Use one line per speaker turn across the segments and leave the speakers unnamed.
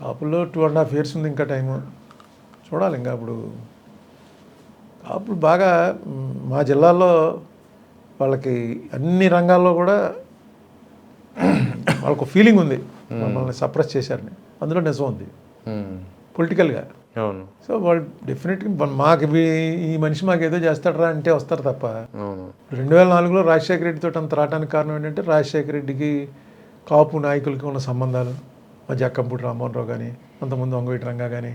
కాపుల్లో 2.5 years ఉంది ఇంకా time. చూడాలి ఇంకా అప్పుడు. కాపులు బాగా మా జిల్లాలో వాళ్ళకి అన్ని రంగాల్లో కూడా వాళ్ళకు ఫీలింగ్ ఉంది మమ్మల్ని సప్రెస్ చేశారని. అందులో నిజం ఉంది పొలిటికల్గా.
అవును.
సో వాళ్ళు డెఫినెట్గా మాకు ఈ మనిషి మాకు ఏదో చేస్తాడరా అంటే వస్తారు తప్ప. 2004లో రాజశేఖర రెడ్డితో అంత రావడానికి కారణం ఏంటంటే రాజశేఖర రెడ్డికి కాపు నాయకులకి ఉన్న సంబంధాలు. మా జక్కంపూడి రామ్మోహన్ రావు కానీ, అంతకుముందు వంగవీటి రంగా కానీ,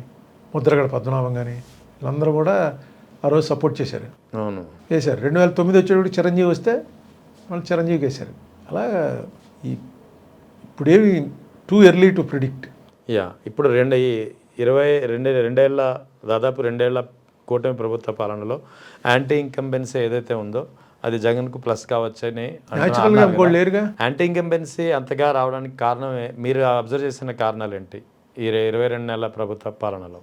ముద్రగడ పద్మనాభం కానీ, వీళ్ళందరూ కూడా ఆ రోజు సపోర్ట్ చేశారు.
అవును,
వేశారు. 2009 వచ్చేటప్పుడు చిరంజీవి వస్తే వాళ్ళు చిరంజీవికి వేశారు. అలా ఇప్పుడేమి టూ ఎర్లీ టు ప్రిడిక్ట్.
ఇప్పుడు దాదాపు రెండేళ్ల కూటమి ప్రభుత్వ పాలనలో యాంటీ ఇన్కంబెన్సీ ఏదైతే ఉందో అది జగన్కు ప్లస్ కావచ్చని
న్యాచురల్గా ఇంకోటి లేరుగా.
యాంటీ ఇన్కంబెన్సీ అంతగా రావడానికి కారణమే మీరు అబ్జర్వ్ చేసిన కారణాలు ఏంటి ఈ 22 నెలల ప్రభుత్వ పాలనలో?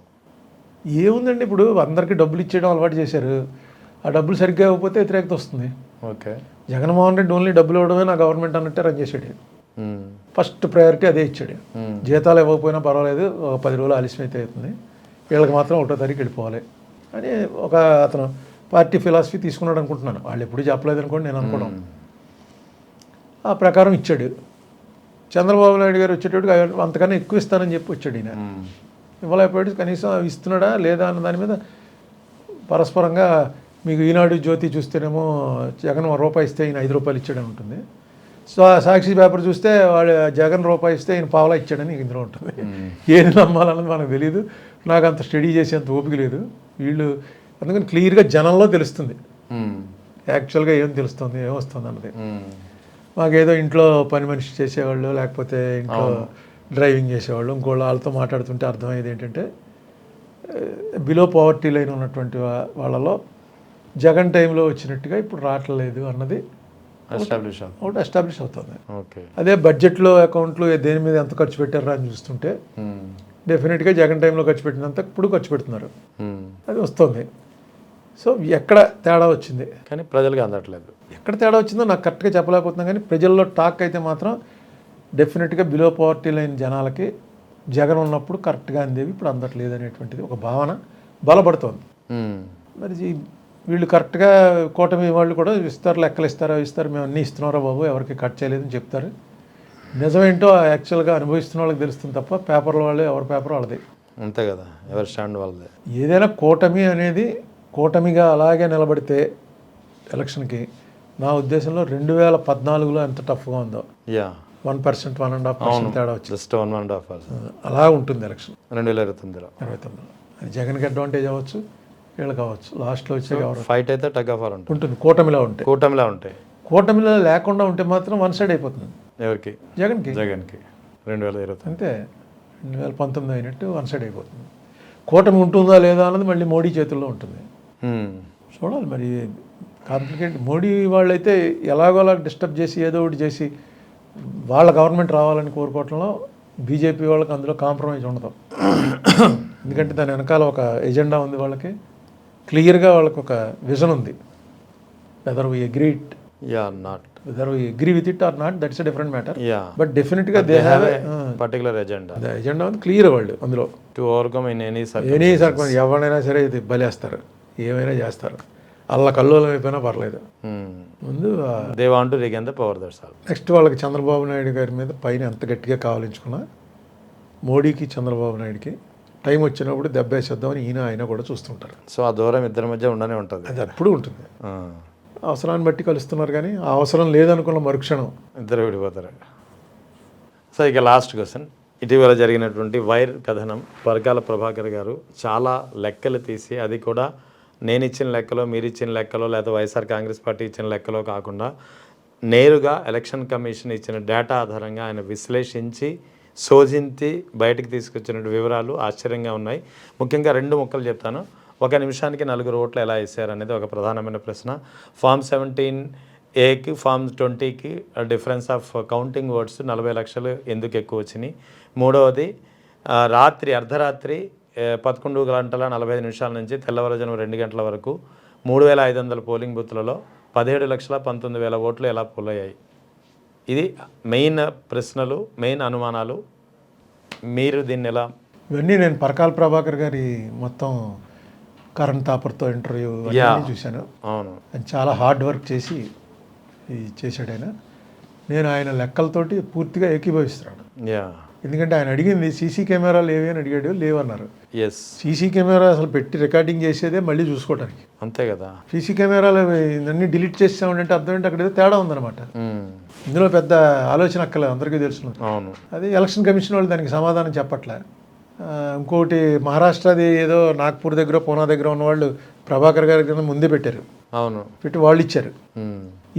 ఏముందండి, ఇప్పుడు అందరికీ డబ్బులు ఇచ్చేయడం అలవాటు చేశారు. ఆ డబ్బులు సరిగ్గా ఇవ్వకపోతే వ్యతిరేకత వస్తుంది.
ఓకే,
జగన్మోహన్ రెడ్డి ఓన్లీ డబ్బులు ఇవ్వడమే నా గవర్నమెంట్ అన్నట్టే రన్ చేసాడు. ఫస్ట్ ప్రయారిటీ అదే ఇచ్చాడు. జీతాలు ఇవ్వకపోయినా పర్వాలేదు, ఒక 10 రోజులు ఆలస్యం అయితే అవుతుంది, వీళ్ళకి మాత్రం 1వ తారీఖు వెళ్ళిపోవాలి అని ఒక అతను పార్టీ ఫిలాసఫీ తీసుకున్నాడు అనుకుంటున్నాను. వాళ్ళు ఎప్పుడు చెప్పలేదు అనుకోండి, నేను అనుకోవడం. ఆ ప్రకారం ఇచ్చాడు. చంద్రబాబు నాయుడు గారు వచ్చేటప్పుడు అంతకన్నా ఎక్కువ ఇస్తానని చెప్పి వచ్చాడు. ఈయన ఇవ్వలేకపోయాడు. కనీసం ఇస్తున్నాడా లేదా అన్న దాని మీద పరస్పరంగా మీకు ఈనాడు జ్యోతి చూస్తేనేమో జగన్ ₹1 ఇస్తే ఈయన ₹5 ఇచ్చాడని ఉంటుంది. సో సాక్షి పేపర్ చూస్తే వాడు జగన్ ₹1 ఇస్తే ఈయన పావలా ఇచ్చాడని ఇందులో ఉంటుంది. ఏది నమ్మాలన్నది మనకు తెలియదు. నాకు అంత స్టడీ చేసేంత ఓపిక లేదు. వీళ్ళు అందుకని క్లియర్గా జనంలో తెలుస్తుంది యాక్చువల్గా ఏం తెలుస్తుంది, ఏమొస్తుంది అన్నది. మాకేదో ఇంట్లో పని మనిషి చేసేవాళ్ళు, లేకపోతే ఇంట్లో డ్రైవింగ్ చేసేవాళ్ళు, ఇంకోళ్ళు వాళ్ళతో మాట్లాడుతుంటే అర్థమయ్యేది ఏంటంటే బిలో పావర్టీ లైన్ ఉన్నటువంటి వాళ్ళలో జగన్ టైంలో వచ్చినట్టుగా ఇప్పుడు రావట్లేదు అన్నది ఒకటి ఎస్టాబ్లిష్ అవుతుంది. అదే బడ్జెట్లో అకౌంట్లు దేని మీద ఎంత ఖర్చు పెట్టారా అని చూస్తుంటే డెఫినెట్గా జగన్ టైంలో ఖర్చు పెట్టినంత ఇప్పుడు ఖర్చు పెడుతున్నారు, అది వస్తుంది. సో ఎక్కడ తేడా వచ్చింది
కానీ ప్రజలకు అందట్లేదు.
ఎక్కడ తేడా వచ్చిందో నాకు కరెక్ట్గా చెప్పలేకపోతున్నాం. కానీ ప్రజల్లో టాక్ అయితే మాత్రం డెఫినెట్గా బిలో పావర్టీ లైన్ జనాలకి జగన్ ఉన్నప్పుడు కరెక్ట్గా అందేవి, ఇప్పుడు అందట్లేదు అనేటువంటిది ఒక భావన బలపడుతోంది. మరి వీళ్ళు కరెక్ట్గా కూటమి వాళ్ళు కూడా ఇస్తారు, లెక్కలు ఇస్తారు, మేము అన్నీ ఇస్తున్నారా బాబు, ఎవరికి కట్ చేయలేదని చెప్తారు. నిజమేంటో యాక్చువల్గా అనుభవిస్తున్న వాళ్ళకి తెలుస్తుంది తప్ప పేపర్ల వాళ్ళు ఎవరి పేపర్ వాళ్ళది
అంతే కదా, ఎవరి స్టాండ్ వాళ్ళదే.
ఏదైనా కూటమి అనేది కూటమిగా అలాగే నిలబడితే ఎలక్షన్కి నా ఉద్దేశంలో 2014లో ఎంత టఫ్గా ఉందో 1%, 1.5% తేడా వచ్చింది.
జస్ట్ 1.5%
అలా ఉంటుంది ఎలక్షన్
2029లో.
అది జగన్కి అడ్వాంటేజ్ అవ్వచ్చు, వీళ్ళు కావచ్చు. లాస్ట్లో వచ్చే
ఫైట్ అయితే టగ్ ఆఫ్ వార్
ఉంటుంది. కూటమిలో ఉంటాయి. కూటమిలో లేకుండా ఉంటే మాత్రం వన్ సైడ్ అయిపోతుంది.
ఎవరికి?
జగన్కి
2020
అంతే. 2019 అయినట్టు వన్ సైడ్ అయిపోతుంది. కూటమి ఉంటుందా లేదా అన్నది మళ్ళీ మోడీ చేతుల్లో ఉంటుంది. చూడాలి మరి. కాంప్లికేట్. మోడీ వాళ్ళైతే ఎలాగోలా డిస్టర్బ్ చేసి ఏదో ఒకటి చేసి వాళ్ళ గవర్నమెంట్ రావాలని కోరుకోవటంలో బీజేపీ వాళ్ళకి అందులో కాంప్రమైజ్ ఉండదు. ఎందుకంటే దాని వెనకాల ఒక ఎజెండా ఉంది, వాళ్ళకి క్లియర్గా వాళ్ళకి ఒక విజన్ ఉంది. Whether we agree with it or not, that's a different matter. But డెఫినెట్గా they have a
particular agenda.
Agenda ఉంది క్లియర్. వాళ్ళు అందులో
టు ఓవర్కమ్ ఇన్ ఎనీ
సర్కమ్ ఎవరైనా సరే ఇది బలేస్తారు, ఏమైనా చేస్తారు, అల్ల కల్లోలం అయిపోయినా పర్లేదు. ముందు
they want to regain the power, that's all.
Next వాళ్ళకి చంద్రబాబు నాయుడు గారి మీద పైన ఎంత గట్టిగా కావాలించుకున్నా మోడీకి చంద్రబాబు నాయుడుకి టైం వచ్చినప్పుడు దెబ్బేసేద్దామని ఆయన కూడా చూస్తుంటారు.
సో ఆ దూరం ఇద్దరి మధ్య ఉండనే ఉంటుంది,
అది అప్పుడు ఉంటుంది. అవసరాన్ని బట్టి కలుస్తున్నారు, కానీ ఆ అవసరం లేదనుకున్న మరుక్షణం
ఇద్దరు విడిపోతారు. సో ఇక లాస్ట్ క్వశ్చన్, ఇటీవల జరిగినటువంటి వైర్ కథనం, పరకాల ప్రభాకర్ గారు చాలా లెక్కలు తీసి, అది కూడా నేను ఇచ్చిన లెక్కలో, మీరు ఇచ్చిన లెక్కలో, లేదా వైఎస్ఆర్ కాంగ్రెస్ పార్టీ ఇచ్చిన లెక్కలో కాకుండా నేరుగా ఎలక్షన్ కమిషన్ ఇచ్చిన డేటా ఆధారంగా ఆయన విశ్లేషించి శోధించి బయటకు తీసుకొచ్చిన వివరాలు ఆశ్చర్యంగా ఉన్నాయి. ముఖ్యంగా 2 ముక్కలు చెప్తాను. 1 నిమిషానికి 4 ఓట్లు ఎలా వేశారు అనేది ఒక ప్రధానమైన ప్రశ్న. ఫామ్ 17A ఫామ్ 20కి డిఫరెన్స్ ఆఫ్ కౌంటింగ్ ఓట్స్ 40 లక్షలు ఎందుకు ఎక్కువ వచ్చినాయి. మూడవది అర్ధరాత్రి 11:45 నుంచి తెల్లవారుజాము 2 గంటల వరకు 3500 పోలింగ్ బూత్లలో 17,19,000 ఓట్లు ఎలా పోలయ్యాయి. ఇది మెయిన్ ప్రశ్నలు, మెయిన్ అనుమానాలు. మీరు దీన్ని ఎలా
ఇవన్నీ నేను పరకాల ప్రభాకర్ గారి మొత్తం కరణ్ తాపర్తో ఇంటర్వ్యూ అన్నీ చూశాను.
అవును
ఆయన చాలా హార్డ్ వర్క్ చేసి ఇది చేశాడు ఆయన. నేను ఆయన లెక్కలతోటి పూర్తిగా ఏకీభవిస్తున్నాను.
యా
ఎందుకంటే ఆయన అడిగింది సీసీ కెమెరాలు ఏవి అని అడిగాడు, లేవన్నారు.
ఎస్
సీసీ కెమెరా అసలు పెట్టి రికార్డింగ్ చేసేదే మళ్ళీ చూసుకోవడానికి.
అంతే కదా.
సీసీ కెమెరాలు అన్నీ డిలీట్ చేసామంటే అర్థం ఏంటి, అక్కడ ఏదో తేడా ఉందన్నమాట. ఇందులో పెద్ద ఆలోచన అక్కర్లేదు, అందరికీ తెలుసు.
అవును
అది ఎలక్షన్ కమిషన్ వాళ్ళు దానికి సమాధానం చెప్పట్లే. ఇంకోటి మహారాష్ట్రది ఏదో నాగ్పూర్ దగ్గర పూనా దగ్గర ఉన్నవాళ్ళు ప్రభాకర్ గారి కింద ముందే పెట్టారు.
అవును
పెట్టి వాళ్ళు ఇచ్చారు.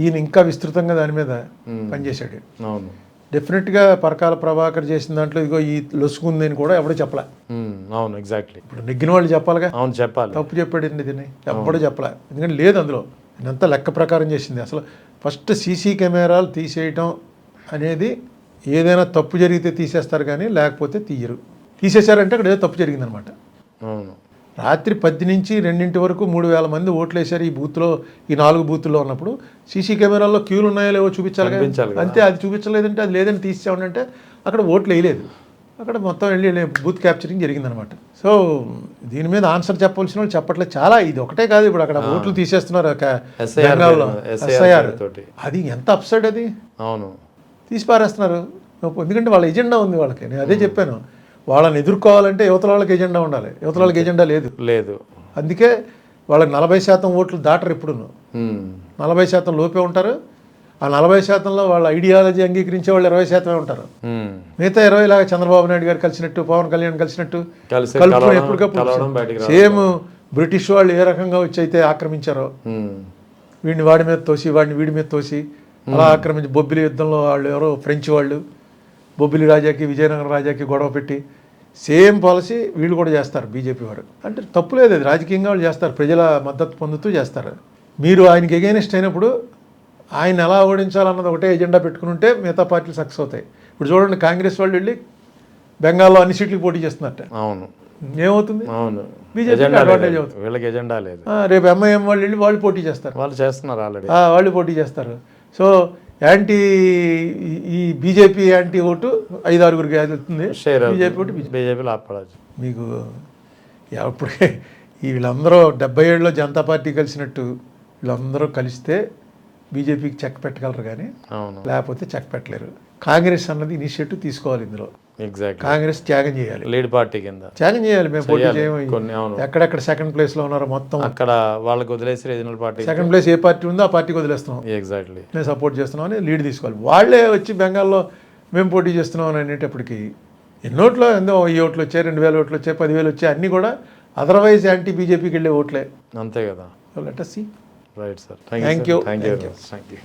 ఈయన ఇంకా విస్తృతంగా దాని మీద పనిచేశాడు.
అవును
డెఫినెట్గా పరకాల ప్రభాకర్ చేసిన దాంట్లో ఇదిగో ఈ లొసుకుంది అని కూడా ఎవడు చెప్పలే.
అవును ఎగ్జాక్ట్లీ.
ఇప్పుడు నెగ్గిన వాళ్ళు చెప్పాలిగా.
అవును చెప్పాలి.
తప్పు చెప్పాడండి దీన్ని ఎవ్వడు చెప్పలే. ఎందుకంటే లేదు అందులో, ఇదంతా లెక్క ప్రకారం చేసింది. అసలు ఫస్ట్ సీసీ కెమెరాలు తీసేయటం అనేది ఏదైనా తప్పు జరిగితే తీసేస్తారు కానీ లేకపోతే తీయరు. తీసేశారంటే అక్కడ ఏదో తప్పు జరిగిందనమాట.
అవును
రాత్రి 10 నుంచి 2 వరకు 3000 మంది ఓట్లు వేశారు ఈ బూత్లో, ఈ 4 బూత్లో ఉన్నప్పుడు సీసీ కెమెరాల్లో క్యూలు ఉన్నాయో లేవో చూపించాలి
కనిపించాలి కదా.
అంతే. అది చూపించలేదంటే అది లేదని తీసేసామంటే అక్కడ ఓట్లు వేయలేదు. అక్కడ మొత్తం వెళ్ళి బూత్ క్యాప్చరింగ్ జరిగిందనమాట. సో దీని మీద ఆన్సర్ చెప్పవలసిన వాళ్ళు చెప్పట్లేదు. చాలా ఇది ఒకటే కాదు, ఇప్పుడు అక్కడ ఓట్లు తీసేస్తున్నారు బెంగాల్లో SIR
తోటి.
అది ఎంత అప్సైడ్ అది.
అవును
తీసి పారేస్తున్నారు. ఎందుకంటే వాళ్ళ ఎజెండా ఉంది వాళ్ళకి. నేను అదే చెప్పాను, వాళ్ళని ఎదుర్కోవాలంటే యువతల వాళ్ళకి ఎజెండా ఉండాలి. యువతల వాళ్ళకి ఎజెండా లేదు. అందుకే వాళ్ళకి 40% ఓట్లు దాటరు. ఇప్పుడు 40% లోపే ఉంటారు. ఆ 40%లో వాళ్ళ ఐడియాలజీ అంగీకరించే వాళ్ళు 20% ఉంటారు. మిగతా 20 లాగా చంద్రబాబు నాయుడు గారు కలిసినట్టు, పవన్ కళ్యాణ్ కలిసినట్టు కలుపుకొని ఎప్పటికప్పుడు సేమ్ బ్రిటిష్ వాళ్ళు ఏ రకంగా వచ్చి అయితే ఆక్రమించారో, వీడిని వాడి మీద తోసి వాడిని వీడి మీద తోసి అలా ఆక్రమించి బొబ్బిలి యుద్ధంలో వాళ్ళు ఎవరో ఫ్రెంచ్ వాళ్ళు బొబ్బిలి రాజాకి విజయనగరం రాజాకి గొడవ పెట్టి సేమ్ పాలసీ వీళ్ళు కూడా చేస్తారు బీజేపీ వారు. అంటే తప్పు లేదు, అది రాజకీయంగా వాళ్ళు చేస్తారు, ప్రజల మద్దతు పొందుతూ చేస్తారు. మీరు ఆయనకి ఎగైనెస్ట్ అయినప్పుడు ఆయన ఎలా ఓడించాలన్నది ఒకటే ఎజెండా పెట్టుకుని ఉంటే మిగతా పార్టీలు సక్సెస్ అవుతాయి. ఇప్పుడు చూడండి, కాంగ్రెస్ వాళ్ళు వెళ్ళి బెంగాల్లో అన్ని సీట్లకు పోటీ చేస్తున్నట్ట.
అవును
ఏమవుతుంది?
అవును
బీజేపీ అడ్వాంటేజ్ అవుతుంది.
వీళ్ళకి ఎజెండా లేదు.
రేపు ఎంఐఎం వాళ్ళు వెళ్ళి వాళ్ళు పోటీ చేస్తారు.
వాళ్ళు చేస్తున్నారు ఆల్రెడీ.
వాళ్ళు పోటీ చేస్తారు. సో యాంటీ ఈ బీజేపీ యాంటీ ఓటు 5-6 వెళ్తుంది. బీజేపీ ఓటు
బీజేపీలో ఆపడచ్చు.
మీకు అప్పుడే వీళ్ళందరూ 77లో జనతా పార్టీ కలిసినట్టు వీళ్ళందరూ కలిస్తే బీజేపీకి చెక్ పెట్టగలరు కానీ లేకపోతే చెక్ పెట్టలేరు. కాంగ్రెస్ అన్నది ఇనిషియేటివ్ తీసుకోవాలి ఇందులో.
ఎగ్జాక్ట్.
కాంగ్రెస్ త్యాగం చేయాలి,
లీడ్ పార్టీ కింద
త్యాగం చేయాలి. మేము పోటీ చేయము. ఎక్కడెక్కడ సెకండ్ ప్లేస్లో ఉన్నారో మొత్తం
అక్కడ వాళ్ళకి వదిలేసి రీజనల్ పార్టీ
సెకండ్ ప్లేస్ ఏ పార్టీ ఉందో ఆ పార్టీకి వదిలేస్తున్నాం.
ఎగ్జాక్ట్లీ.
మేము సపోర్ట్ చేస్తున్నాం అని లీడ్ తీసుకోవాలి. వాళ్ళే వచ్చి బెంగాల్లో మేము పోటీ చేస్తున్నాం అని అనేటప్పటికి ఎన్నోట్లో ఎంతో 1000 ఓట్లు వచ్చాయి, 2000 ఓట్లు వచ్చాయి, 10,000 వచ్చాయి, అన్నీ కూడా అదర్వైజ్ యాంటీ బీజేపీకి వెళ్ళే ఓట్లే.
అంతే కదా.
Let us see.
Right sir.
Thank you.
Thank you.